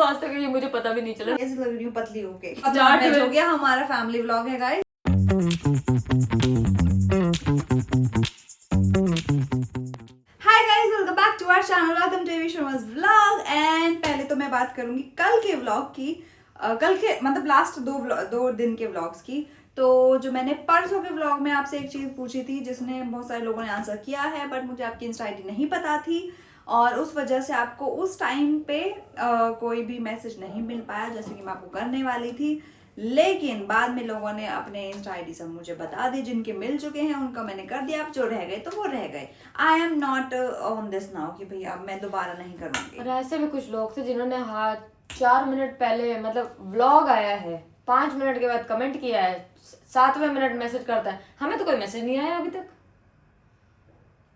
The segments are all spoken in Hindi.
आज तक ये मुझे पता भी नहीं चला। ऐसे लग रही हूँ पतली होके। Start हो गया हमारा फैमिली व्लॉग है guys. Hi guys, welcome back to our channel, welcome to Avi Sharma's vlog. And पहले तो मैं बात करूंगी कल के व्लॉग की, कल के मतलब लास्ट दो दिन के व्लॉग्स की। तो जो मैंने परसों के व्लॉग में आपसे एक चीज पूछी थी जिसने बहुत सारे लोगों ने आंसर किया है, बट मुझे आपकी इंस्टा आईडी नहीं पता थी और उस वजह से आपको उस टाइम पे कोई भी मैसेज नहीं मिल पाया जैसे कि मैं आपको करने वाली थी। लेकिन बाद में लोगों ने अपने इंस्टा आईडी सब मुझे बता दी, जिनके मिल चुके हैं उनका मैंने कर दिया। अब जो रह गए तो वो रह गए। I am not on this now कि भैया अब मैं दोबारा नहीं करूंगी। और ऐसे भी कुछ लोग थे जिन्होंने 4 मिनट पहले मतलब व्लॉग आया है, 5 मिनट के बाद कमेंट किया है, 7वें मिनट मैसेज करता है। हमें तो कोई मैसेज नहीं आया अभी तक।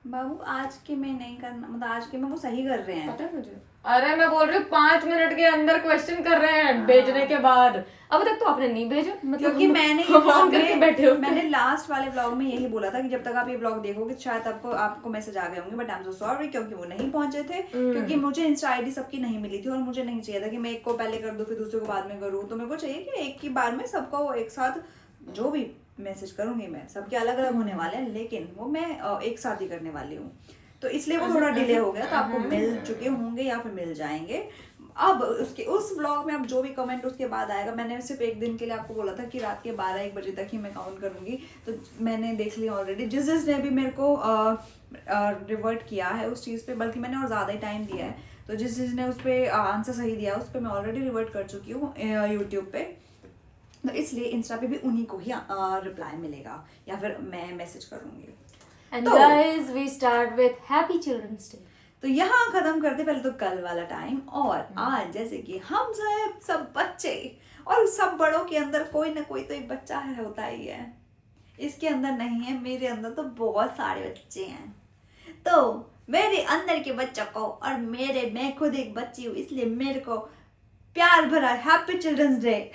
बाबू आज के में नहीं करना, मतलब आज के में वो सही कर रहे हैं। पता है मुझे। अरे मैं बोल रही हूँ 5 मिनट के अंदर क्वेश्चन कर रहे हैं भेजने के बाद। अब तक तो आपने नहीं भेजा, मतलब क्योंकि मैंने ये ऑन करके बैठे हो। मैंने लास्ट वाले व्लॉग में यही बोला था कि जब तक आप ये व्लॉग देखोगे शायद आपको मैसेज आ गए होंगे, but I am so sorry क्योंकि वो नहीं पहुंचे थे। क्योंकि मुझे इंस्टा आईडी सबकी नहीं मिली थी और मुझे नहीं चाहिए था कि मैं एक को पहले कर दूं फिर दूसरे को बाद में करूँ। तो मेरे को चाहिए कि एक ही बार में सबको एक साथ जो भी मैसेज करूंगी मैं सबके अलग अलग होने वाले हैं, लेकिन वो मैं एक साथ ही करने वाली हूँ। तो इसलिए वो थोड़ा डिले हो गया। तो आपको मिल चुके होंगे या फिर मिल जाएंगे। अब उस व्लॉग में अब जो भी कमेंट उसके बाद आएगा, मैंने सिर्फ एक दिन के लिए आपको बोला था कि रात के 12-1 बजे तक ही मैं काउंट करूंगी। तो मैंने देख लिया ऑलरेडी। जिसने भी मेरे को रिवर्ट किया है उस चीज़ पे, बल्कि मैंने और ज़्यादा ही टाइम दिया है। तो जिसने उस पर आंसर सही दिया उस पर मैं ऑलरेडी रिवर्ट कर चुकी हूँ यूट्यूब पे। तो इसलिए इंस्टा पे भी उन्हीं को ही रिप्लाई मिलेगा या फिर मैं मैसेज करूंगी। And guys, we start with Happy Children's Day. तो यहाँ खत्म करते पहले तो कल वाला टाइम। और आज जैसे कि हम सब बच्चे और सब बड़ों के अंदर कोई ना कोई तो एक बच्चा होता ही है। इसके अंदर नहीं है, मेरे अंदर तो बहुत सारे बच्चे हैं। तो मेरे अंदर के बच्चों को और मैं खुद एक बच्ची हूँ, इसलिए मेरे को प्यार भरा happy children's day.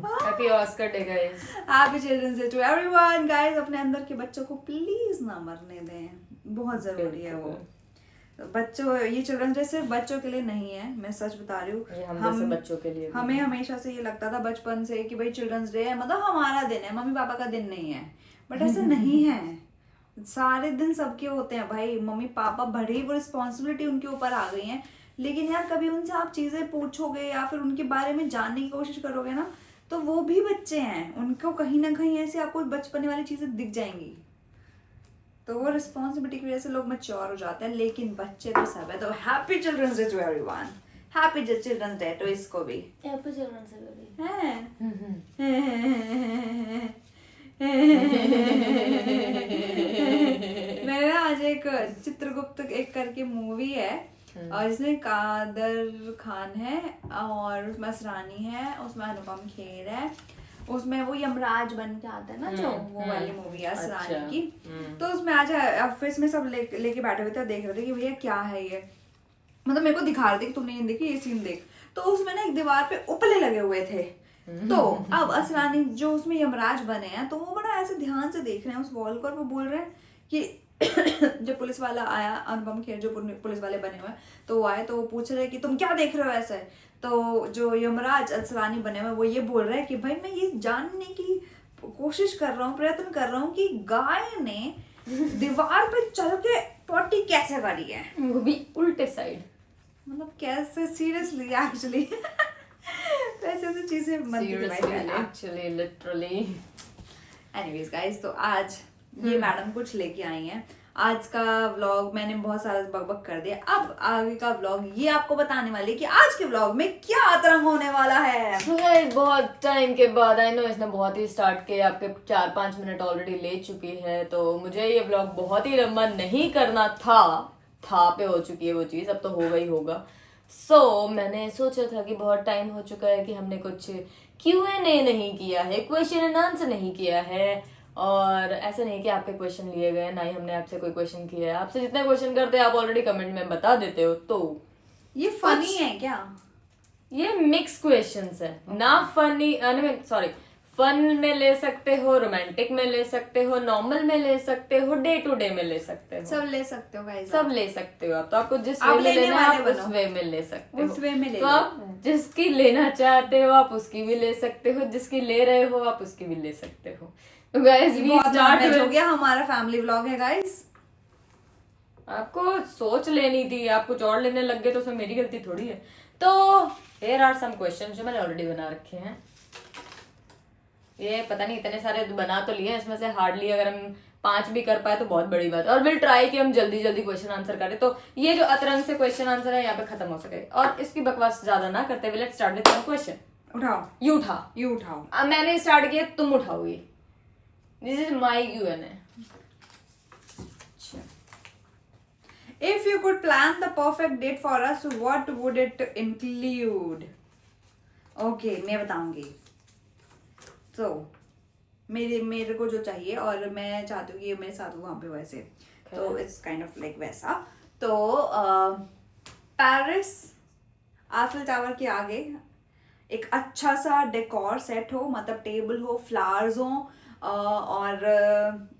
Happy Oscar day guys. Happy children's day to everyone. Guys अपने अंदर के बच्चों को प्लीज ना मरने दें, बहुत जरूरी है वो। बच्चों, ये चिल्ड्रंस डे सिर्फ बच्चों के लिए नहीं है, मैं सच बता रही हूँ। हम बच्चों के लिए हमें हमेशा से ये लगता था बचपन से कि भाई चिल्ड्रंस डे है मतलब हमारा दिन है, मम्मी पापा का दिन नहीं है। बट ऐसा नहीं है, सारे दिन सबके होते हैं भाई। मम्मी पापा भले ही वो रिस्पॉन्सिबिलिटी उनके ऊपर आ गई है, लेकिन यार कभी उनसे आप चीजें पूछोगे या फिर उनके बारे में जानने की कोशिश करोगे ना, तो वो भी बच्चे हैं, उनको कहीं ना कहीं ऐसे आपको बचपने वाली चीजें दिख जाएंगी। तो वो रिस्पॉन्सिबिलिटी की वजह से लोग मैच्योर हो जाते हैं, लेकिन बच्चे तो सब है। तो happy children's day to everyone, happy children's day to इसको भी। हैप्पी चिल्ड्रंस डे मैंने ना आज एक चित्रगुप्त एक करके मूवी है और इसमें कादर खान है और उसमें असरानी है, उसमें अनुपम खेर है, उसमें वो यमराज बन के आता है ना, जो वो वाली मूवी है असरानी की। तो उसमें आज ऑफिस में सब लेके बैठे हुए थे, देख रहे थे कि भैया क्या है ये, मतलब मेरे को दिखा रहे थे कि तुमने ये देखी, ये सीन देख। तो उसमें ना एक दीवार पे उपले लगे हुए थे। तो अब असरानी जो उसमें यमराज बने हैं तो वो बड़ा ऐसे ध्यान से देख रहे हैं उस वॉल को और वो बोल रहे हैं कि जब पुलिस वाला आया, अनुपम खेर जो पुलिस वाले बने हुए, तो वो आए तो वो पूछ रहे कि तुम क्या देख रहे हो ऐसे। तो जो यमराज असरानी बने हुए वो ये बोल रहे हैं कि भाई मैं ये जानने की कोशिश कर रहा हूँ, प्रयत्न कर रहा हूँ कि गाय ने दीवार पे चल के पॉटी कैसे करी है, वो भी उल्टे साइड, मतलब कैसे सीरियसली एक्चुअली ऐसे चीजें एक्चुअली लिटरली। एनीवेज गाइस, तो आज ये मैडम कुछ लेके आई हैं। आज का व्लॉग मैंने बहुत सारा बकबक कर दिया, अब आगे का व्लॉग ये आपको बताने वाली है कि आज के व्लॉग में क्या अतरंग होने वाला है। बहुत टाइम के बाद, आई नो इसने बहुत ही स्टार्ट किया, आपके 4-5 मिनट ऑलरेडी ले चुकी है, तो मुझे ये व्लॉग बहुत ही लंबा नहीं करना था पे हो चुकी है वो चीज़, अब तो होगा ही होगा। सो मैंने सोचा था कि बहुत टाइम हो चुका है कि हमने कुछ Q&A नहीं किया है, क्वेश्चन एंड आंसर नहीं किया है। और ऐसा नहीं कि आपके क्वेश्चन लिए गए, ना ही हमने आपसे कोई क्वेश्चन किया है। आपसे जितने क्वेश्चन करते हैं आप ऑलरेडी कमेंट में बता देते हो। तो ये फनी है क्या? ये मिक्स क्वेश्चंस है, ना फनी, सॉरी फन में ले सकते हो, रोमांटिक में ले सकते हो, नॉर्मल में ले सकते हो, डे टू डे में ले सकते हो, सब ले सकते हो गाइस, सब ले सकते हो आप। तो आपको जिस आप वे में लेने लेना है वाले आप बनो। उस वे में ले सकते हो, उस वे में ले तो लो। आप जिसकी लेना चाहते हो आप उसकी भी ले सकते हो, जिसकी ले रहे हो आप उसकी भी ले सकते हो। तो गाइस वी बहुत स्टार्ट knowledge हो गया, हमारा फैमिली व्लॉग है गाइस। आपको सोच लेनी थी, आप कुछ और लेने लग गए तो उसमें मेरी गलती थोड़ी है। तो here are some questions जो मैंने ऑलरेडी बना रखे हैं। ये पता नहीं इतने सारे बना तो लिए हैं, इसमें से हार्डली अगर हम 5 भी कर पाए तो बहुत बड़ी बात है। और विल ट्राई कि हम जल्दी जल्दी क्वेश्चन आंसर करें, तो ये जो अतरंग से क्वेश्चन आंसर है यहाँ पे खत्म हो सके। और इसकी बकवास ज्यादा ना करते हुए let's start with some question. उठाओ, यू उठा, यू उठाओ। अब मैंने स्टार्ट किया, तुम उठाओगी। This is my Q&A। If you could plan the perfect date for us, what would it include? Okay, मैं बताऊंगी। तो मेरे को जो चाहिए, और मैं चाहती हूँ कि मेरे साथ हो वहाँ पे वैसे, तो इट्स काइंड ऑफ लाइक वैसा। तो पेरिस आईफिल टावर के आगे एक अच्छा सा डेकोर सेट हो, मतलब टेबल हो, फ्लावर्स हो, और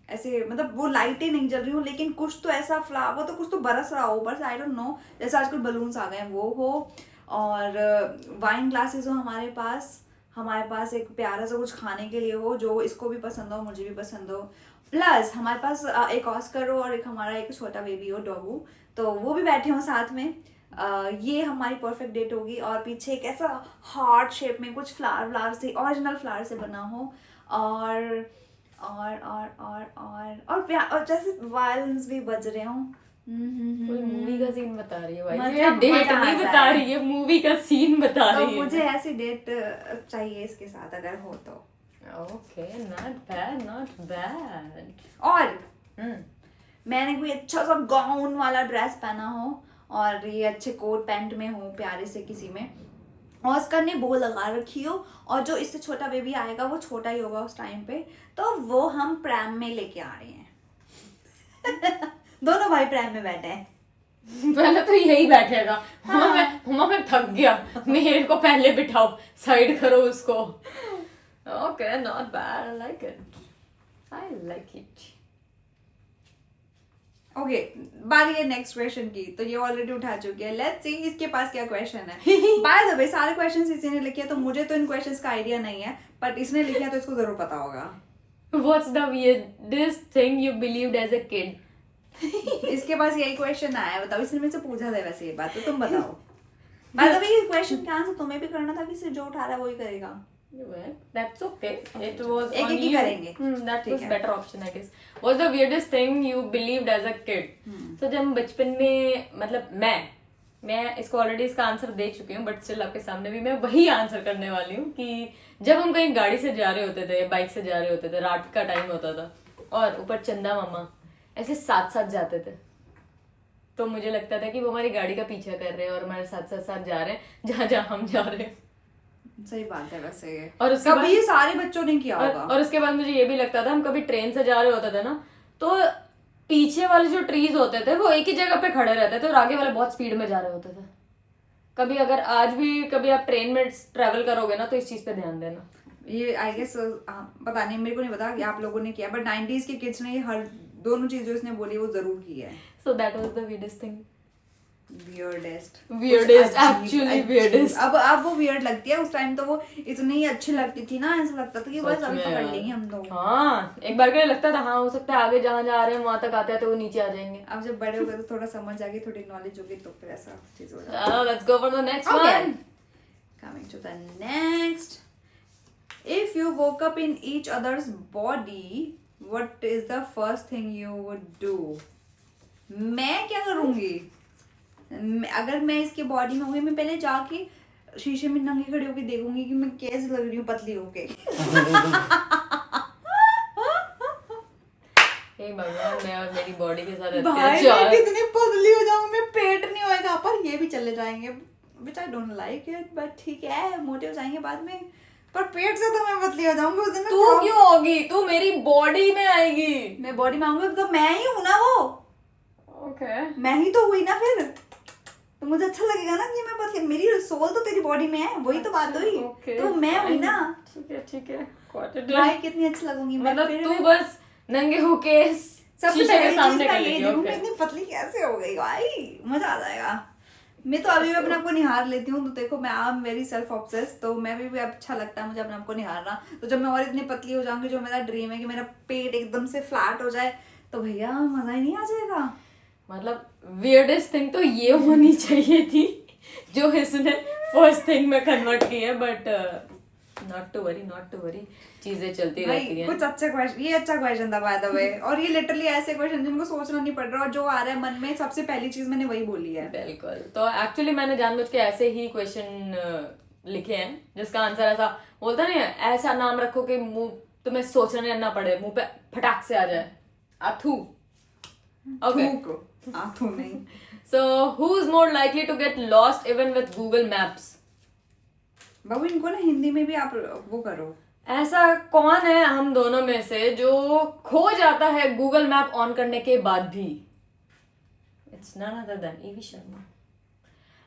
ऐसे मतलब वो लाइटें नहीं जल रही हो, लेकिन कुछ तो ऐसा फ्लावर, तो कुछ तो बरस रहा हो ऊपर से, आई डोंट नो, जैसे आजकल बलून्स आ गए हैं वो हो, और वाइन ग्लासेस हो हमारे पास एक प्यारा सा कुछ खाने के लिए हो जो इसको भी पसंद हो, मुझे भी पसंद हो, प्लस हमारे पास एक ऑस्कर हो और एक हमारा एक छोटा बेबी हो, डॉगू, तो वो भी बैठे हो साथ में। ये हमारी परफेक्ट डेट होगी। और पीछे एक ऐसा हार्ट शेप में कुछ फ्लावर से, ओरिजिनल फ्लावर से बना हो, और और जैसे वायलिन्स भी बज रहे हो। कोई मूवी का सीन बता रही है भाई, मतलब ये डेट मजा नहीं आता बता है। रही है, मूवी का सीन बता तो रही है। मुझे ऐसी डेट चाहिए इसके साथ अगर हो तो। Okay, not bad. और मैंने कोई अच्छा सा गाउन वाला ड्रेस पहना हो, और ये अच्छे कोट पैंट में हो प्यारे से किसी में, ऑस्कर ने बो लगा रखी हो, और जो इससे छोटा बेबी आएगा वो छोटा ही होगा उस टाइम पे, तो वो हम प्रैम में लेके आ रहे हैं। दोनों भाई प्रैम में बैठे हैं। पहले तो यही बैठेगा। हुमा मैं थक गया, मेरे को पहले बिठाओ, साइड करो उसको। Okay, not bad, I like it. Okay, बारी है नेक्स्ट क्वेश्चन की। तो ये ऑलरेडी उठा चुकी है, लेट्स सी इसके पास क्या क्वेश्चन है। बाय द वे सारे क्वेश्चंस इसी ने लिखे हैं, तो मुझे तो इन क्वेश्चंस का आइडिया नहीं है, बट इसने लिखे हैं तो इसको जरूर पता होगा। What's the weirdest thing you believed as a kid? इसके पास यही क्वेश्चन आया है, बताओ। इसने मुझसे पूछा था वैसे ये बात, तो तुम बताओ। बाय द वे ये क्वेश्चन का आंसर तुम्हें भी करना था, कि सिर्फ जो उठा रहा है वही करेगा। That's okay. It was एक on एक ही you. करेंगे। That ठीक was है। better option, I guess. What's the weirdest thing you believed as a kid? So जब बचपन में, मतलब मैं इसको ऑलरेडी इसका आंसर दे चुकी हूँ, बट स्टिल आपके सामने भी मैं वही आंसर करने वाली हूँ कि जब हम कहीं गाड़ी से जा रहे होते थे, बाइक से जा रहे होते थे, रात का टाइम होता था, और ऊपर चंदा मामा ऐसे साथ साथ जाते थे, तो मुझे लगता था कि वो हमारी गाड़ी का पीछा कर रहे हैं और हमारे साथ साथ जा रहे हैं जहाँ जहाँ हम जा रहे हैं। सही बात है वैसे ये। और उसके कभी बाद ये सारे बच्चों ने किया होगा। और उसके बाद मुझे ये भी लगता था, हम कभी ट्रेन से जा रहे होते थे ना, तो पीछे वाले जो ट्रीज होते थे वो एक ही जगह पे खड़े रहते थे और आगे वाले बहुत स्पीड में जा रहे होते थे। कभी अगर आज भी कभी आप ट्रेन में ट्रेवल करोगे ना, तो इस चीज पे ध्यान देना। ये आई गेस पता नहीं, मेरे को नहीं पता कि आप लोगों ने किया, बट 90s के किड्स ने ये हर दोनों चीज जो इसने बोली वो जरूर की है। So that was the weirdest thing. weirdest Actually weirdest. अब वो weird लगती है, उस टाइम तो वो इतनी अच्छी लगती थी ना, ऐसा लगता था कि बस सच अभी में पकड़ यार। लेंगे हम तो। हाँ, एक बार के लिए लगता था हाँ हो सकता है आगे जहाँ जा रहे हैं वहां तक आते आते वो नीचे आ जाएंगे। अब जब बड़े हो गए तो थोड़ा समझ आ गई, थोड़ी नॉलेज होगी, तो फिर ऐसा चीज हो जाता है। Let's go for the next Okay. one. Coming to the next. If you woke up in each other's body, what is the first thing you would do? मैं क्या करूंगी? अगर मैं इसके बॉडी में होगी, मैं पहले जाके शीशे में नंगी खड़ी होके देखूंगी कि मैं कैसे लग रही हूँ पतली होके। हे भगवान, मैं और मेरी बॉडी के साथ भाई मैं अत्याचार। कितनी पतली हो जाऊं, मैं पेट नहीं होएगा, पर ये भी चले जाएंगे, which I don't like it, but ठीक है, मोटे हो जाएंगे बाद में, पर पेट से तो मैं पतली हो जाऊंगी उस दिन। मैं तू क्यों होगी? तू मेरी बॉडी में आएगी। मैं बॉडी में आऊंगी तो मैं ही हूं ना वो। ओके। मैं ही तो हुई ना फिर। तुम मुझे अच्छा लगेगा ना कि मैं पतली, मेरी सोल तो तेरी बॉडी में है, वही तो बात हुई। okay, तो मैं हुई ना, ठीक है got it. भाई कितनी अच्छी लगूंगी मैं। मतलब फिर तू मैं बस नंगे होके सबसे शीशे के पहली सामने चीज कर मैं ये लेगी। देखूं okay. मैं इतनी पतली कैसे हो गई भाई, मजा आ जाएगा। मैं तो अभी भी अपने आप को निहार लेती हूँ, तो देखो मैं I am very self obsessed, तो मैं भी अच्छा लगता है मुझे अपने आप को निहारना। तो जब मैं और इतनी पतली हो जाऊंगी, जो मेरा ड्रीम है कि मेरा पेट एकदम से फ्लैट हो जाए, तो भैया मजा ही नहीं आ जाएगा। मतलब weirdest थिंग तो ये होनी चाहिए थी जो इसने फर्स्ट थिंग में कन्वर्ट की है, बट नॉट टू वरी, चीजें चलती रहती हैं। कुछ अच्छे क्वेश्चन, ये अच्छा क्वेश्चन था बाय द वे, और ये लिटरली ऐसे क्वेश्चन जिनको सोचना नहीं पड़ रहा, और जो आ रहा है मन में सबसे पहली चीज मैंने वही बोली है। बिल्कुल। तो एक्चुअली मैंने जानबूझ के ऐसे ही क्वेश्चन लिखे हैं जिसका आंसर ऐसा बोलता नहीं है, ऐसा नाम रखो कि मुंह तुम्हें सोचना नहीं ना पड़े, मुंह पे फटाक से आ जाए। अथू। ओके। आंखों नहीं। So who is more likely to get lost even with Google Maps? बाबू इनको ना हिंदी में भी आप वो करो। ऐसा कौन है हम दोनों में से जो खो जाता है गूगल मैप ऑन करने के बाद भी? It's none other than EV Sharma.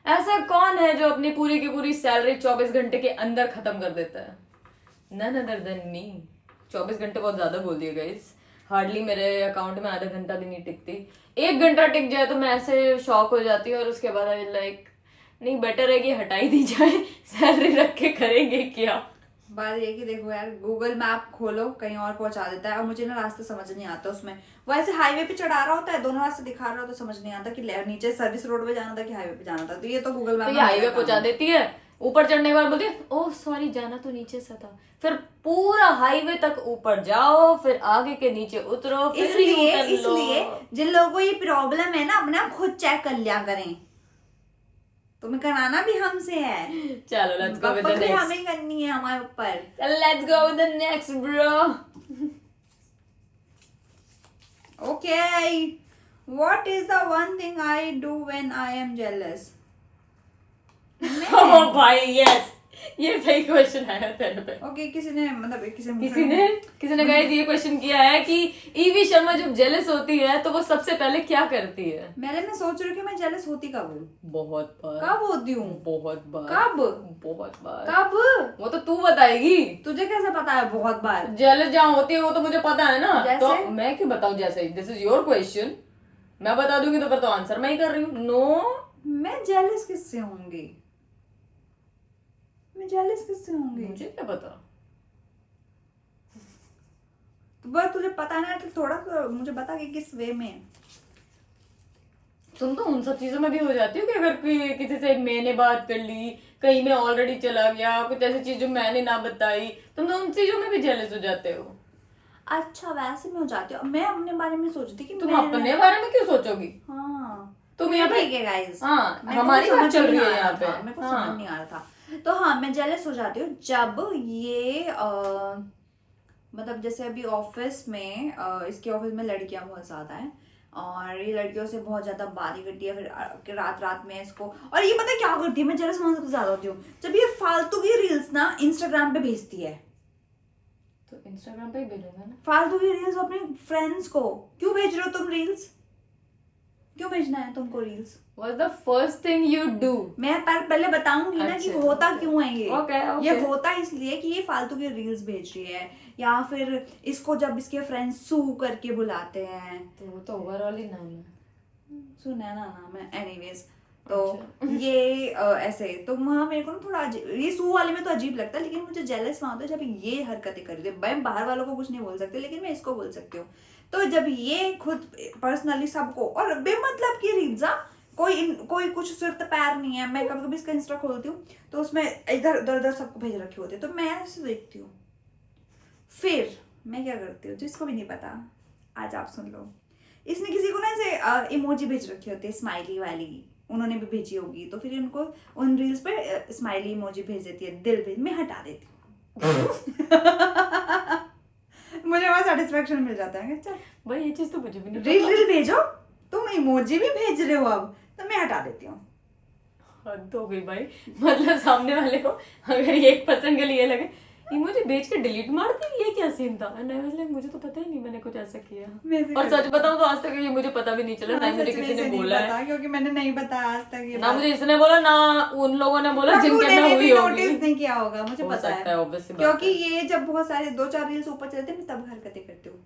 ऐसा कौन है जो अपनी पूरी की पूरी सैलरी 24 घंटे के अंदर खत्म कर देता है? None other than me। 24 घंटे बहुत ज्यादा बोल दिए गाइस, हार्डली मेरे अकाउंट में आधा घंटा भी नहीं टिकती। 1 घंटा टिक जाए तो मैं ऐसे शॉक हो जाती हूँ, और उसके बाद आई लाइक नहीं, बेटर है कि हटाई दी जाए, सैलरी रख के करेंगे क्या। बात ये कि देखो यार, गूगल मैप खोलो कहीं और पहुंचा देता है, और मुझे ना रास्ते समझ नहीं आता उसमें। वो ऐसे हाईवे पे चढ़ा रहा होता है, दोनों रास्ते दिखा रहा होता है, समझ नहीं आता कि नीचे सर्विस रोड पे जाना था कि हाईवे पे जाना था। तो ये तो गूगल मैप तो ये हाईवे पहुंचा देती है, ऊपर चढ़ने के बाद बोलती है ओह सॉरी जाना तो नीचे से था, फिर पूरा हाईवे तक ऊपर जाओ, फिर आगे के नीचे उतरो, फिर इसलिए जिन लोगों को ये प्रॉब्लम है ना, अपने आप खुद चेक कर लिया करें। तुम्हें कराना भी हमसे है। चलो let's go with the next. हमें करनी है हमारे ऊपर। Let's go with the next bro. Okay, what is the one thing I do when I am jealous? Oh भाई यस, ये सही क्वेश्चन आया तेरे पे। ओके, किसी ने गाइस ये क्वेश्चन किया है कि ईवी शर्मा जब जेलस होती है तो वो सबसे पहले क्या करती है? मैं सोच रही हूँ कि मैं जेलस होती कब हूँ? बहुत बार। कब होती हूँ? बहुत बार। कब? बहुत बार। कब? वो तो तू बताएगी। तुझे कैसे पता है बहुत बार? जेलस जहाँ होती है वो तो मुझे पता है ना। जैसे? तो मैं क्यों बताऊँ? जैसे दिस इज योर क्वेश्चन, मैं बता दूंगी तो फिर तो आंसर मैं ही कर रही हूँ। नो, मैं जेलस किससे होंगी? मैं जेलस किससे होंगी? मुझे क्या पता। तो बस तुझे पता ना, तो थोड़ा तो मुझे बता कि किस वे में। तुम तो उन सब चीजों में भी हो जाती हो कि अगर किसी से मैंने बात कर ली, कहीं में ऑलरेडी चला गया, कुछ ऐसी चीज जो मैंने ना बताई, तुम तो उन चीजों में भी जेलस हो जाते हो। अच्छा, वैसे में हो जाती हो। मैं अपने बारे में सोचती कि तुम अपने बारे में क्यों सोचोगी? हाँ, तुम यहाँ पे गाइस, हाँ, हमारी बात चल रही है यहाँ पे। मेरे को समझ नहीं आ रहा था। तो हाँ, मैं जेलस हो जाती हूँ जब ये मतलब जैसे अभी ऑफिस में इसके ऑफिस में लड़कियां बहुत ज्यादा हैं, और ये लड़कियों से बहुत ज्यादा बातें करती है, फिर रात में इसको, और ये पता क्या करती है, मैं जेलस होने सबसे ज्यादा होती हूँ जब ये फालतू की रील्स ना इंस्टाग्राम पे भेजती है। तो इंस्टाग्राम पे ही भेजेगा ना फालतू की रील्स अपने फ्रेंड्स को। क्यों भेज रहे हो तुम रील्स? क्यों भेजना है तुमको reels? What's the first thing you do? मैं पहले बताऊंगी ना कि होता क्यों है ये। Okay. ये होता इसलिए कि ये फालतू की रील्स भेज रही है, या फिर इसको जब इसके फ्रेंड्स सू करके बुलाते हैं। तो वो तो ओवरऑल ही नाम है। सुनैना नाम है, एनीवेज। तो ये ऐसे तो वहाँ मेरे को ना थोड़ा ये सू वाले में तो अजीब लगता है, लेकिन मुझे जेलस वहां होता है जब ये हरकतें कर रही है। मैं बाहर वालों को कुछ नहीं बोल सकती, लेकिन मैं इसको बोल सकती हूँ। तो जब ये खुद पर्सनली सबको, और बेमतलब की रील्स, कोई कुछ सुरत पैर नहीं है। मैं कभी कभी इसका इंस्टा खोलती हूँ तो उसमें इधर उधर सबको भेज रखे होते, तो मैं ऐसे देखती हूँ। फिर मैं क्या करती हूँ, जिसको भी नहीं पता आज आप सुन लो। इसने किसी को ना ऐसे इमोजी भेज रखी होती है, स्माइली वाली, उन्होंने भी भेजी होगी, तो फिर उनको उन रील्स पे स्माइली इमोजी भेज देती है, दिल भेज, मैं हटा देती हूँ। मुझे वहां सेटिस्फेक्शन मिल जाता है। चल भाई ये चीज तो मुझे भी नहीं रील भेजो, तुम इमोजी भी भेज रहे हो अब, तो मैं हटा देती हूँ। हद हो गई भाई। मतलब सामने वाले को अगर 1% के लिए लगे इमोजी भेज के डिलीट मार दी, ये क्या सीन था? एंड आई वाज लाइक मुझे तो पता ही नहीं मैंने कुछ ऐसा किया। मैं भी और सच बताऊं तो आज तक ये मुझे पता भी नहीं चला, ना मुझे सच में किसी इसे ने नहीं बोला पता, है, क्योंकि मैंने नहीं बताया आज तक ये ना बात। मुझे इसने बोला, ना उन लोगों ने बोला जिनके तूने में भी हुई होगी। नोटिस नहीं किया होगा, मुझे हो पता सकता है, obvious सी बात क्योंकि है। ये जब बहुत सारे 2-4 रील्स ऊपर चलते हैं मैं तब हरकतें करती हूँ,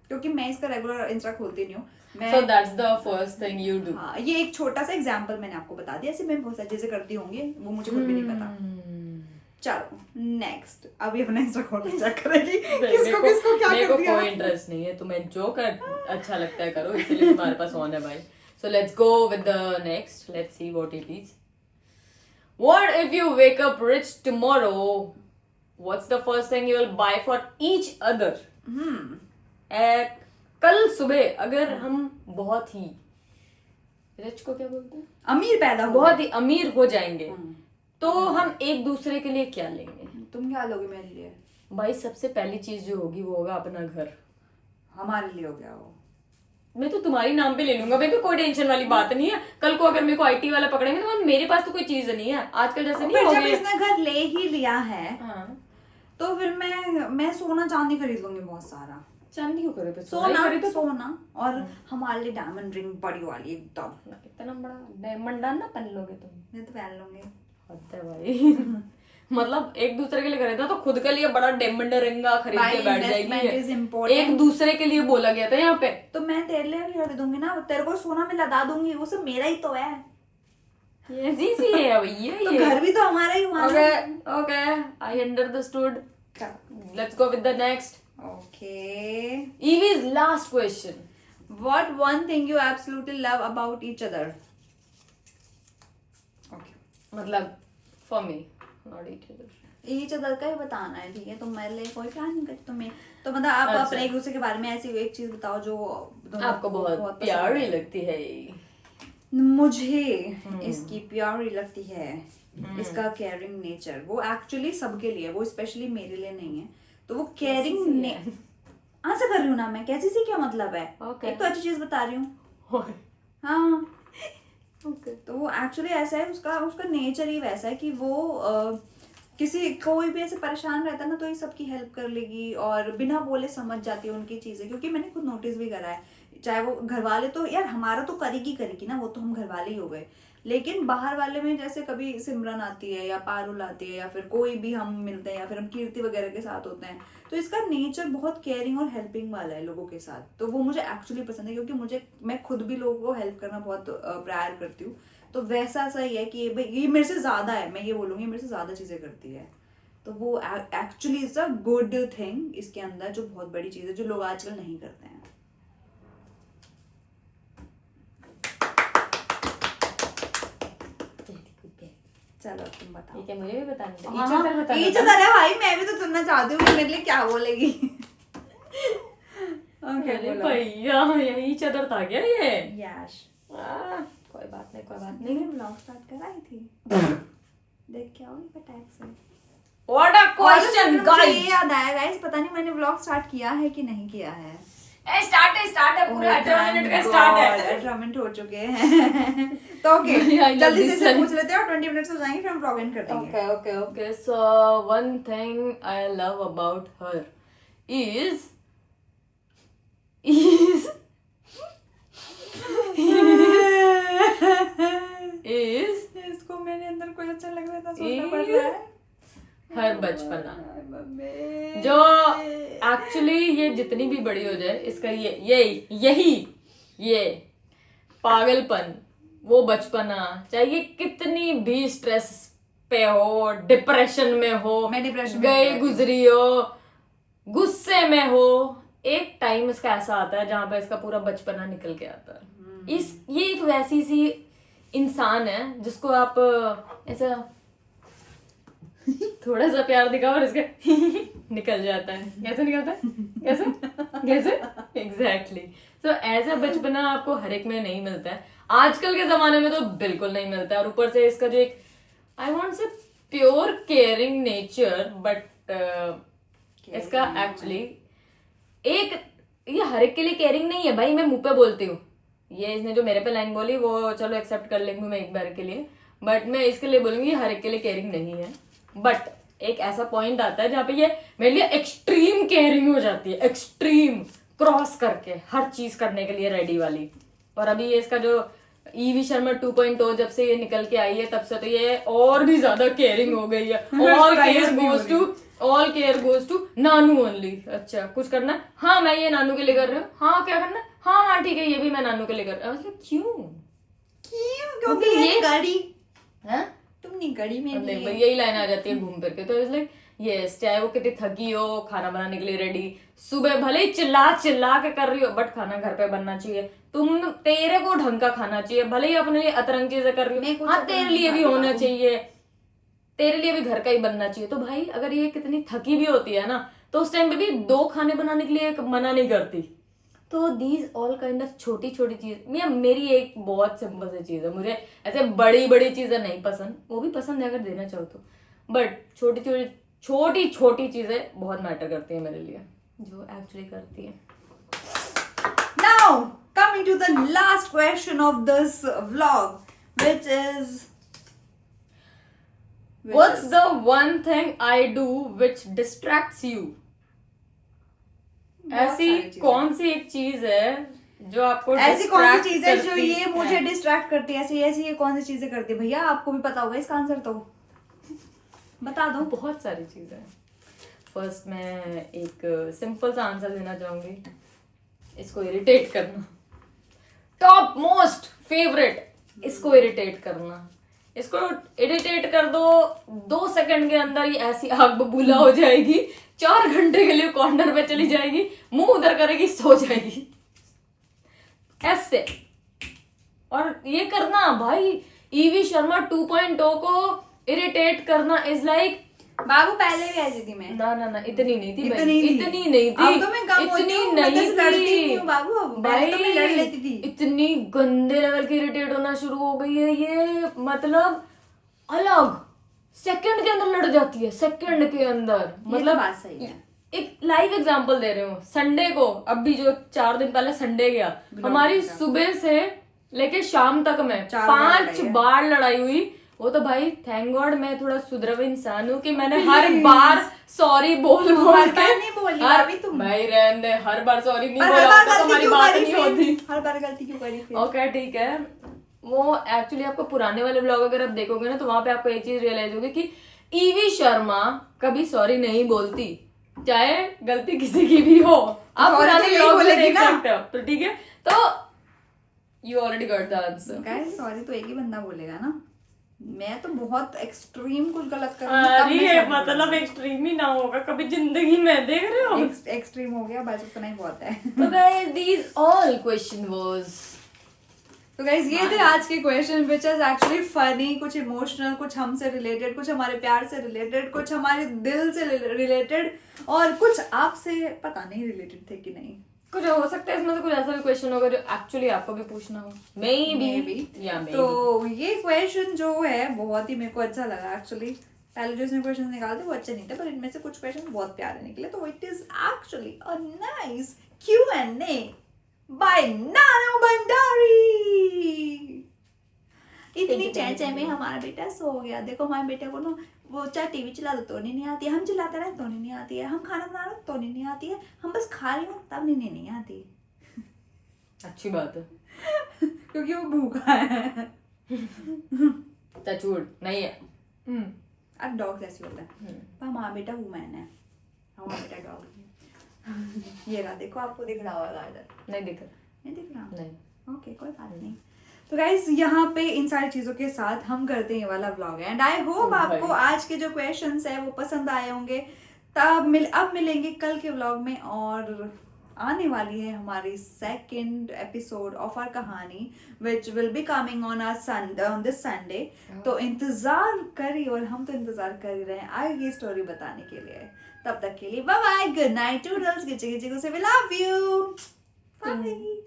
क्योंकि मैं इसका रेगुलर इंस्टा खोलती नहीं हूँ मैं। So that's the first thing you do. हाँ, ये एक छोटा सा एग्जांपल मैंने आपको बता दिया, ऐसे मैं बहुत सारी चीजें करती होंगी, वो मुझे खुद भी नहीं पता। चलो नेक्स्ट, अभी अपना इंस्टा खोल के चेक करेगी किसको किसको क्या मेरे कर को दिया। कोई इंटरेस्ट नहीं है, तुम्हें जो कर अच्छा लगता है करो, इसलिए तुम्हारे पास ऑन है भाई। So let's go with the next. Let's see what it is. What if you wake up rich tomorrow? What's the first thing you will buy for each other? कल सुबह अगर हम बहुत ही रिच को क्या बोलते हैं, अमीर पैदा हो, बहुत ही अमीर हो जाएंगे, तो हम एक दूसरे के लिए क्या लेंगे? तुम क्या लोगे मेरे लिए? भाई सबसे पहली चीज जो होगी वो होगा अपना घर। हमारे लिए हो गया वो, मैं तो तुम्हारी नाम पे ले लूंगा, मेरे को कोई टेंशन वाली बात नहीं है। कल को अगर मेरे को आईटी वाला पकड़ेंगे तो मेरे पास तो कोई चीज नहीं है आजकल, जैसे नहीं फिर हो जब गया। इसने घर ले ही लिया है हाँ, तो फिर मैं सोना चांदी खरीद लूंगी बहुत सारा। चांदी क्यों करे? सोना और हमारे लिए डायमंड रिंग बड़ी वाली एकदम, इतना बड़ा डायमंड ना पहन लोगे तुम? मैं तो पहन लूंगी। हद है भाई। मतलब एक दूसरे के लिए खरीदा तो खुद के लिए बड़ा डायमंड रिंग खरीद के बैठ investment is जाएगी। important. एक दूसरे के लिए बोला गया था यहाँ पे। तो मैं तेरे लिए भी खरीद दूंगी ना, तेरे को सोना में लगा दूंगी, वो सब मेरा ही तो है। ये जी है भैया, तो ये घर भी तो हमारा ही हुआ। Okay I understood. Let's go with the next. Okay. Evie's last question. What one thing you absolutely love about each other? Okay. मतलब for me, not each other. each other का ही बताना है, ठीक है? तुम मेरे लिए कोई प्यार नहीं करती तुम्हें, तो मतलब आप अपने एक दूसरे के बारे में ऐसी एक चीज बताओ जो आपको बहुत प्यारी लगती है। मुझे इसकी प्यारी लगती है इसका केयरिंग नेचर। वो एक्चुअली सबके लिए, वो स्पेशली मेरे लिए नहीं है। तो वो केयरिंग ऐसा कर रही हूँ ना मैं, कैसी सी क्या मतलब है? Okay. एक तो अच्छी चीज बता रही हूँ। हाँ Okay. तो वो एक्चुअली ऐसा है, उसका नेचर ही वैसा है कि वो किसी कोई भी ऐसे परेशान रहता है ना तो ये सबकी हेल्प कर लेगी और बिना बोले समझ जाती है उनकी चीजें, क्योंकि मैंने खुद नोटिस भी करा है। चाहे वो घर वाले तो यार हमारा तो करेगी ना, वो तो हम घर वाले ही हो गए, लेकिन बाहर वाले में जैसे कभी सिमरन आती है या पारुल आती है या फिर कोई भी हम मिलते हैं या फिर हम कीर्ति वगैरह के साथ होते हैं, तो इसका नेचर बहुत केयरिंग और हेल्पिंग वाला है लोगों के साथ। तो वो मुझे एक्चुअली पसंद है, क्योंकि मैं खुद भी लोगों को हेल्प करना बहुत प्रायर करती हूँ। तो वैसा सही है कि ये मेरे से ज्यादा है, मैं ये बोलूँगी मेरे से ज्यादा चीजें करती है। तो वो actually is a good thing इसके अंदर, जो बहुत बड़ी चीज है जो लोग आजकल नहीं करते हैं। चलो तुम बताओ। ठीक है, मुझे भी बतानी है। हाँ, each other है भाई, मैं भी तो सुनना चाहती हूँ मेरे लिए क्या बोलेगी। Okay, भैया यही चदर था क्या ये? यस। कोई बात नहीं, कोई बात नहीं, ब्लॉग स्टार्ट कराई थी। देख क्या हुई फटाक से। What a question, guys! ये याद आया गाइस, पता नहीं मैंने ब्लॉग स्टार्ट किया है कि नहीं किया है। स्टार्ट है पूरा 18 मिनट का स्टार्ट है। 18 मिनट हो चुके हैं। तो ओके, जल्दी से पूछ लेते हैं और 20 मिनट हो जाएंगे, फिर हम ब्लॉग एंड कर देंगे। Okay. So one thing I love about her is इसको मेरे अंदर कोई अच्छा लग रहा था, सोचना पड़ रहा है। हर बचपना जो एक्चुअली ये जितनी भी बड़ी हो जाए, इसका ये पागलपन, वो बचपना, चाहे ये कितनी भी स्ट्रेस पे हो, डिप्रेशन में हो, मैं डिप्रेशन गए गुजरी हो, गुस्से में हो, एक टाइम इसका ऐसा आता है जहां पे इसका पूरा बचपना निकल के आता है। ये एक वैसी सी इंसान है जिसको आप ऐसा थोड़ा सा प्यार दिखाओ और इसका निकल जाता है। कैसे निकलता है? कैसे एग्जैक्टली। तो ऐसा बचपना आपको हर एक में नहीं मिलता है, आजकल के जमाने में तो बिल्कुल नहीं मिलता है। और ऊपर से इसका जो एक आई वॉन्ट से प्योर केयरिंग नेचर, बट इसका एक्चुअली एक ये हर एक के लिए केयरिंग नहीं है भाई, मैं मुंह पे बोलती हूँ। ये इसने जो मेरे पे लाइन बोली वो चलो एक्सेप्ट कर लेंगी मैं एक बार के लिए, बट मैं इसके लिए बोलूंगी हर एक के लिए केयरिंग नहीं है। बट एक ऐसा पॉइंट आता है जहाँ पे ये मेरे लिए एक्सट्रीम केयरिंग हो जाती है, एक्सट्रीम क्रॉस करके हर चीज करने के लिए रेडी वाली। और अभी ये इसका जो ईवी शर्मा 2.0 जब से ये निकल के आई है तब से तो ये और भी ज्यादा केयरिंग हो गई है। ऑल केयर गोज टू नानू ओनली। अच्छा कुछ करना है, हाँ मैं ये नानू के लिए कर रही हूँ, हाँ क्या करना है, हाँ ठीक है ये भी मैं नानू के लिए कर रही हूँ। मतलब क्योंकि ये गाड़ी है तुम नहीं गड़ी में नहीं भाई यही लाइन आ जाती है घूम फिर के। तो इसलिए यस चाहे वो कितनी थकी हो, खाना बनाने के लिए रेडी, सुबह भले ही चिल्ला चिल्ला के कर रही हो बट खाना घर पे बनना चाहिए। तेरे को ढंग का खाना चाहिए, भले ही अपने लिए अतरंग चीजें कर रही हो, हाँ तेरे लिए भी होना चाहिए, तेरे लिए भी घर का ही बनना चाहिए। तो भाई अगर ये कितनी थकी भी होती है ना तो उस टाइम पे भी 2 खाने बनाने के लिए मना नहीं करती। तो दीज ऑल काइंड ऑफ छोटी छोटी चीज, मेरी एक बहुत सिंपल सी चीज है, मुझे ऐसे बड़ी बड़ी चीजें नहीं पसंद, वो भी पसंद है अगर देना चाहो तो, बट छोटी छोटी चीजें बहुत मैटर करती है मेरे लिए, जो एक्चुअली करती है। Now coming to the last question of this vlog, which is What's the one thing I do which distracts you? ऐसी कौन सी एक चीज है जो आपको ऐसी कौन सी चीज है जो ये मुझे डिस्ट्रैक्ट करती है? ऐसी ये कौन सी चीजें करती है भैया? आपको भी पता होगा इसका आंसर, तो बता दो। बहुत सारी चीजें। फर्स्ट मैं एक सिंपल सा आंसर देना चाहूंगी, इसको इरिटेट करना। टॉप मोस्ट फेवरेट, इसको इरिटेट करना। इसको इरिटेट कर दो, 2 सेकंड के अंदर ये ऐसी आग बबूला हो जाएगी, 4 घंटे के लिए कॉर्नर पे चली जाएगी, मुंह उधर करेगी, सो जाएगी ऐसे। और ये करना भाई, ईवी शर्मा 2.0 को इरिटेट करना इज लाइक, बाबू पहले भी ऐसी थी मैं। ना इतनी नहीं थी, इतनी नहीं थी। अब तो मैं कम होती हूँ, मैं तो लड़ती नहीं हूँ बाबू। अब पहले तो मैं लड़ लेती थी। इतनी गंदे लेवल की इरिटेट होना शुरू हो गई है ये, मतलब अलग सेकंड के अंदर लड़ जाती है, सेकंड के अंदर। मतलब बात सही है। एक लाइव एग्जांपल दे रही हूँ, संडे को, अभी जो 4 दिन पहले संडे गया, हमारी सुबह से लेके शाम तक में 5 बार लड़ाई हुई। वो तो भाई थैंक गॉड मैं थोड़ा सुधरा हुआ इंसान हूँ कि मैंने हर बार सॉरी बोल के भाई रहने दे, हर बार सॉरी नहीं बोला तो हमारी बात नहीं होती। हर बार गलती क्यों करी? ओके ठीक है। वो एक्चुअली आपको पुराने वाले ब्लॉग अगर आप देखोगे ना तो वहां पे आपको एक चीज रियलाइज होगी कि ईवी शर्मा कभी सॉरी नहीं बोलती, चाहे गलती किसी की भी हो। आप पुराने ब्लॉग में देख सकते हो। तो ठीक है, तो you already got the answer. Guys sorry तो एक ही बंदा बोलेगा ना। मैं तो बहुत एक्सट्रीम कुछ गलत करूंगी। मतलब एक्सट्रीम ही ना होगा कभी जिंदगी में, देख रहे हो? एक्सट्रीम हो गया बस, उतना ही बहुत है। तो guys these all question was, तो गाइस ये थे आज के question which is actually funny, कुछ इमोशनल, कुछ हमसे रिलेटेड, कुछ हमारे प्यार से रिलेटेड, कुछ हमारे दिल से रिलेटेड, और कुछ आपसे पता नहीं रिलेटेड थे कि नहीं। कुछ हो सकता है इसमें से कुछ ऐसा भी क्वेश्चन होगा जो एक्चुअली आपको भी पूछना हो, मे बी। तो ये क्वेश्चन जो है बहुत ही मेरे को अच्छा लगा एक्चुअली। पहले जो इसने क्वेश्चन निकाले थे वो अच्छे नहीं थे, पर इनमें से कुछ क्वेश्चन बहुत प्यारे निकले। तो it is actually a nice Q&A by Nanu Bhandari. इतनी चैचे में हमारा बेटा सो गया। देखो हमारे बेटे को ना, वो चाहे टीवी चला दो तो नहीं आती है, हम चिल्लाते रहे तो नहीं आती है, हम खाना बना रहे तो नहीं आती है, हम बस खा रही हूँ तब नहीं आती। अच्छी बात है क्योंकि वो भूखा है। टचवुड नहीं है। अब डॉग ऐसे होता है, पर हमारा बेटा वुमैन है, हमारा बेटा डॉग है। ये रहा, देखो आपको दिख रहा होगा इधर। नहीं दिख रहा नहीं। ओके कोई बात नहीं। तो गाइस यहाँ पे इन सारी चीजों के साथ हम करते हैं ये वाला व्लॉग है, एंड आई होप आपको आज के जो क्वेश्चंस है वो पसंद आए होंगे। तब अब मिलेंगे कल के व्लॉग में, और आने वाली है हमारी 2nd एपिसोड ऑफ आवर कहानी which will be coming on this Sunday. तो इंतजार करिए, और हम तो इंतजार कर ही रहे हैं आगे स्टोरी बताने के लिए। तब तक के लिए bye bye, good night toodles, गिचे गिचे से, वी लव यू, बाय।